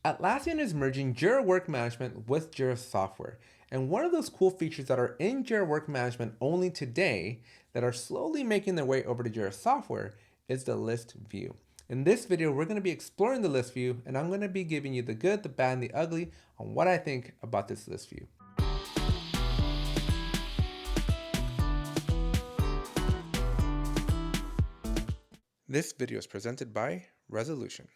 Atlassian is merging Jira Work Management with Jira Software. And one of those cool features that are in Jira Work Management only today that are slowly making their way over to Jira Software is the list view. In this video, we're going to be exploring the list view, and I'm going to be giving you the good, the bad, and the ugly on what I think about this list view. This video is presented by Resolution.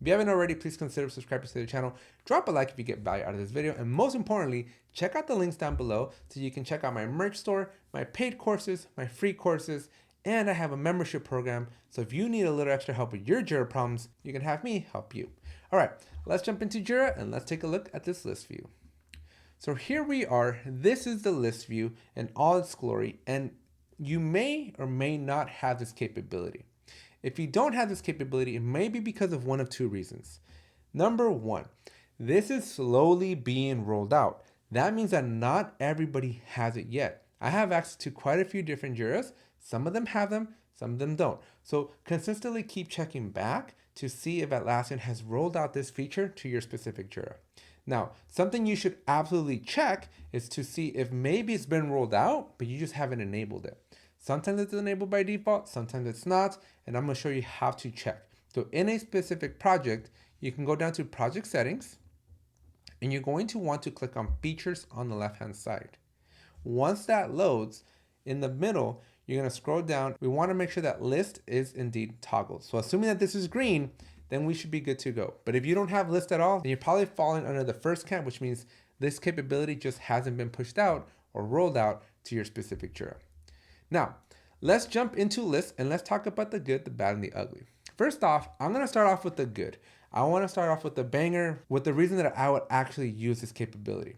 If you haven't already, please consider subscribing to the channel, drop a like if you get value out of this video, and most importantly, check out the links down below so you can check out my merch store, my paid courses, my free courses, and I have a membership program. So if you need a little extra help with your Jira problems, you can have me help you. All right, let's jump into Jira and let's take a look at this list view. So here we are. This is the list view in all its glory, and you may or may not have this capability. If you don't have this capability, it may be because of one of two reasons. Number one, this is slowly being rolled out. That means that not everybody has it yet. I have access to quite a few different Jiras. Some of them have them, some of them don't. So consistently keep checking back to see if Atlassian has rolled out this feature to your specific Jira. Now, something you should absolutely check is to see if maybe it's been rolled out, but you just haven't enabled it. Sometimes it's enabled by default, sometimes it's not, and I'm going to show you how to check. So in a specific project, you can go down to project settings, and you're going to want to click on features on the left-hand side. Once that loads, in the middle, you're going to scroll down. We want to make sure that list is indeed toggled. So assuming that this is green, then we should be good to go. But if you don't have list at all, then you're probably falling under the first camp, which means this capability just hasn't been pushed out or rolled out to your specific Jira. Now, let's jump into lists and let's talk about the good, the bad, and the ugly. First off, I'm going to start off with the good. I want to start off with the banger, with the reason that I would actually use this capability.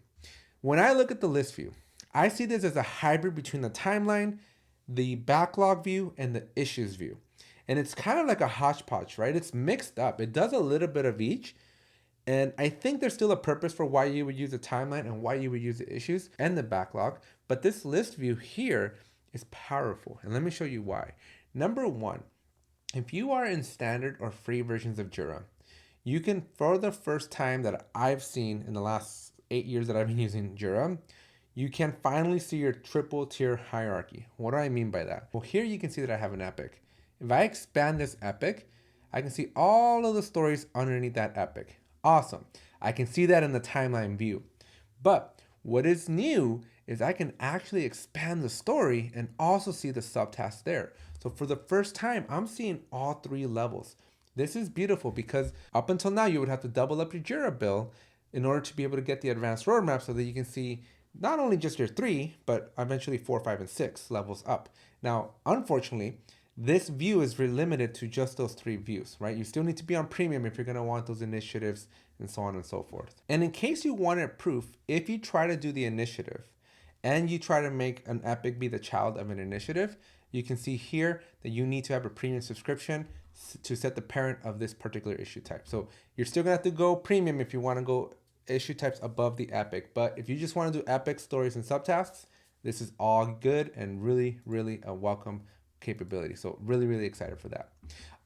When I look at the list view, I see this as a hybrid between the timeline, the backlog view, and the issues view. And it's kind of like a hodgepodge, right? It's mixed up. It does a little bit of each. And I think there's still a purpose for why you would use the timeline and why you would use the issues and the backlog. But this list view here is powerful, and let me show you why. Number one, if you are in standard or free versions of Jira, you can, for the first time that I've seen in the last 8 years that I've been using Jira, you can finally see your triple tier hierarchy. What do I mean by that? Well, here you can see that I have an epic. If I expand this epic, I can see all of the stories underneath that epic. Awesome. I can see that in the timeline view. But what is new is I can actually expand the story and also see the subtasks there. So for the first time, I'm seeing all three levels. This is beautiful because up until now, you would have to double up your Jira bill in order to be able to get the advanced roadmap so that you can see not only just your 3, but eventually 4, 5, and 6 levels up. Now, unfortunately, this view is limited to just those 3 views, right? You still need to be on premium if you're going to want those initiatives and so on and so forth. And in case you wanted proof, if you try to do the initiative and you try to make an epic be the child of an initiative, you can see here that you need to have a premium subscription to set the parent of this particular issue type. So you're still gonna have to go premium if you want to go issue types above the epic. But if you just want to do epic stories and subtasks, this is all good and really, really a welcome capability. So really, really excited for that.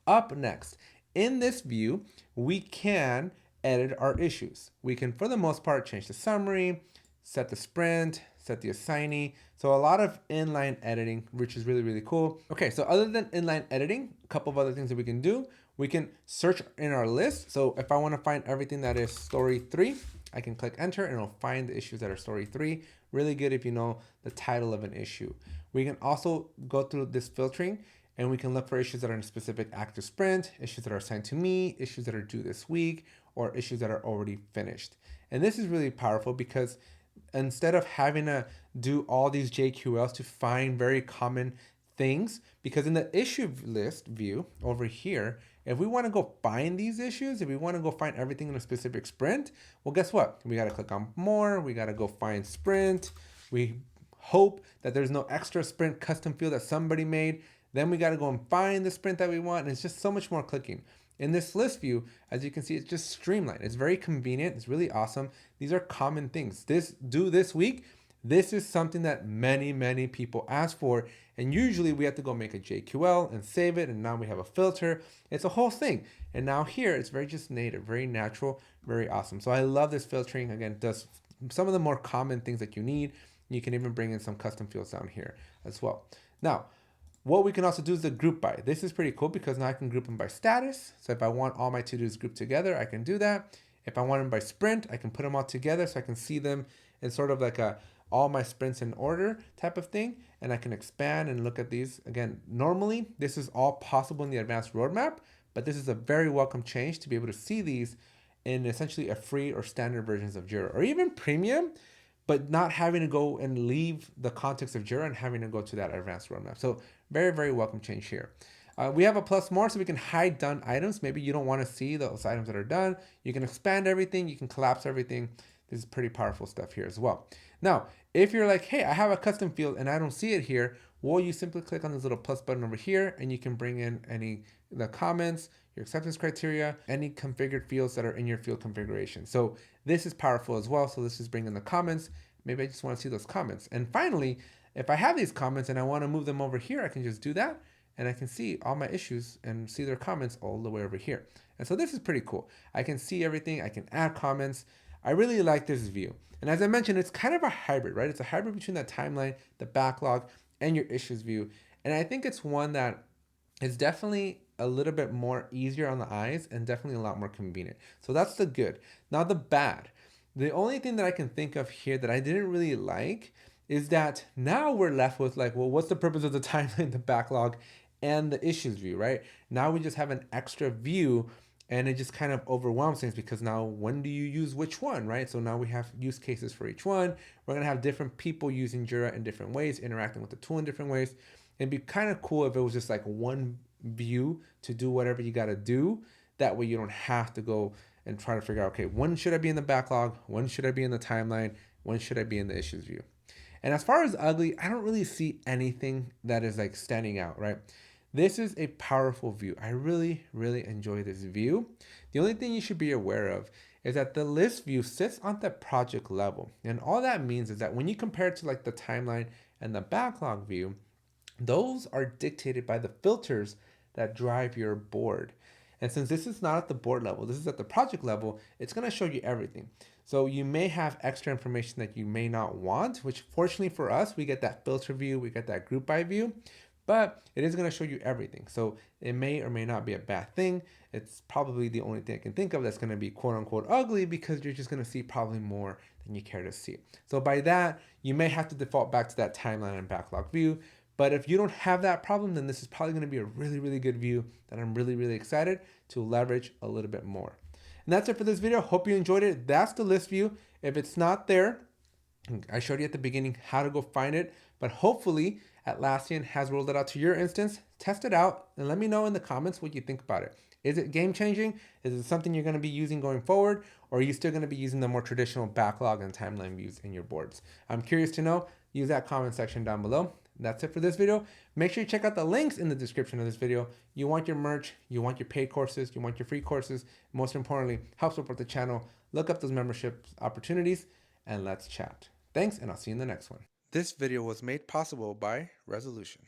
Up next, in this view, we can edit our issues. We can, for the most part, change the summary, set the sprint, set the assignee. So a lot of inline editing, which is really, really cool. Okay, so other than inline editing, a couple of other things that we can do. We can search in our list. So if I want to find everything that is story 3, I can click enter and it'll find the issues that are story 3. Really good if you know the title of an issue. We can also go through this filtering and we can look for issues that are in a specific active sprint, issues that are assigned to me, issues that are due this week, or issues that are already finished. And this is really powerful because instead of having to do all these JQLs to find very common things, because in the issue list view over here, if we want to go find these issues, if we want to go find everything in a specific sprint, well, guess what? We got to click on more. We got to go find sprint. We hope that there's no extra sprint custom field that somebody made. Then we got to go and find the sprint that we want. And it's just so much more clicking. In this list view, as you can see, it's just streamlined. It's very convenient. It's really awesome. These are common things. This due this week, This is something that many people ask for, and usually we have to go make a JQL and save it, and now we have a filter. It's a whole thing. And now here it's very just native, very natural, very awesome. So I love this filtering. Again, it does some of the more common things that you need. You can even bring in some custom fields down here as well. Now, what we can also do is the group by. This is pretty cool because now I can group them by status. So if I want all my to-dos grouped together, I can do that. If I want them by sprint, I can put them all together so I can see them in sort of like a all my sprints in order type of thing. And I can expand and look at these. Again, normally this is all possible in the advanced roadmap, but this is a very welcome change to be able to see these in essentially a free or standard versions of Jira or even premium, but not having to go and leave the context of Jira and having to go to that advanced roadmap. So very welcome change here. We have a plus more so we can hide done items. Maybe you don't want to see those items that are done. You can expand everything. You can collapse everything. This is pretty powerful stuff here as well. Now, if you're like, hey, I have a custom field and I don't see it here, well, you simply click on this little plus button over here and you can bring in the comments, your acceptance criteria, any configured fields that are in your field configuration. So this is powerful as well. So let's just bring in the comments. Maybe I just want to see those comments. And finally, if I have these comments and I want to move them over here, I can just do that and I can see all my issues and see their comments all the way over here. And so this is pretty cool. I can see everything. I can add comments. I really like this view. And as I mentioned, it's kind of a hybrid, right? It's a hybrid between that timeline, the backlog, and your issues view. And I think it's one that is definitely a little bit more easier on the eyes and definitely a lot more convenient. So that's the good. Now the bad. The only thing that I can think of here that I didn't really like is that now we're left with like, well, what's the purpose of the timeline, the backlog, and the issues view, right? Now we just have an extra view and it just kind of overwhelms things because now when do you use which one, right? So now we have use cases for each one. We're gonna have different people using Jira in different ways, interacting with the tool in different ways. It'd be kind of cool if it was just like one view to do whatever you gotta do. That way you don't have to go and try to figure out, okay, when should I be in the backlog? When should I be in the timeline? When should I be in the issues view? And as far as ugly, I don't really see anything that is like standing out, right? This is a powerful view. I really enjoy this view. The only thing you should be aware of is that the list view sits on the project level. And all that means is that when you compare it to like the timeline and the backlog view, those are dictated by the filters that drive your board. And since this is not at the board level, this is at the project level, it's going to show you everything. So you may have extra information that you may not want, which fortunately for us, we get that filter view, we get that group by view, but it is going to show you everything. So it may or may not be a bad thing. It's probably the only thing I can think of that's going to be quote unquote ugly because you're just going to see probably more than you care to see. So by that, you may have to default back to that timeline and backlog view. But if you don't have that problem, then this is probably going to be a really good view that I'm really excited to leverage a little bit more. And that's it for this video. Hope you enjoyed it. That's the list view. If it's not there, I showed you at the beginning how to go find it, but hopefully Atlassian has rolled it out to your instance. Test it out and let me know in the comments what you think about it. Is it game changing? Is it something you're going to be using going forward? Or are you still going to be using the more traditional backlog and timeline views in your boards? I'm curious to know. Use that comment section down below. That's it for this video. Make sure you check out the links in the description of this video. You want your merch, you want your paid courses, you want your free courses. Most importantly, help support the channel. Look up those membership opportunities and let's chat. Thanks, and I'll see you in the next one. This video was made possible by Resolution.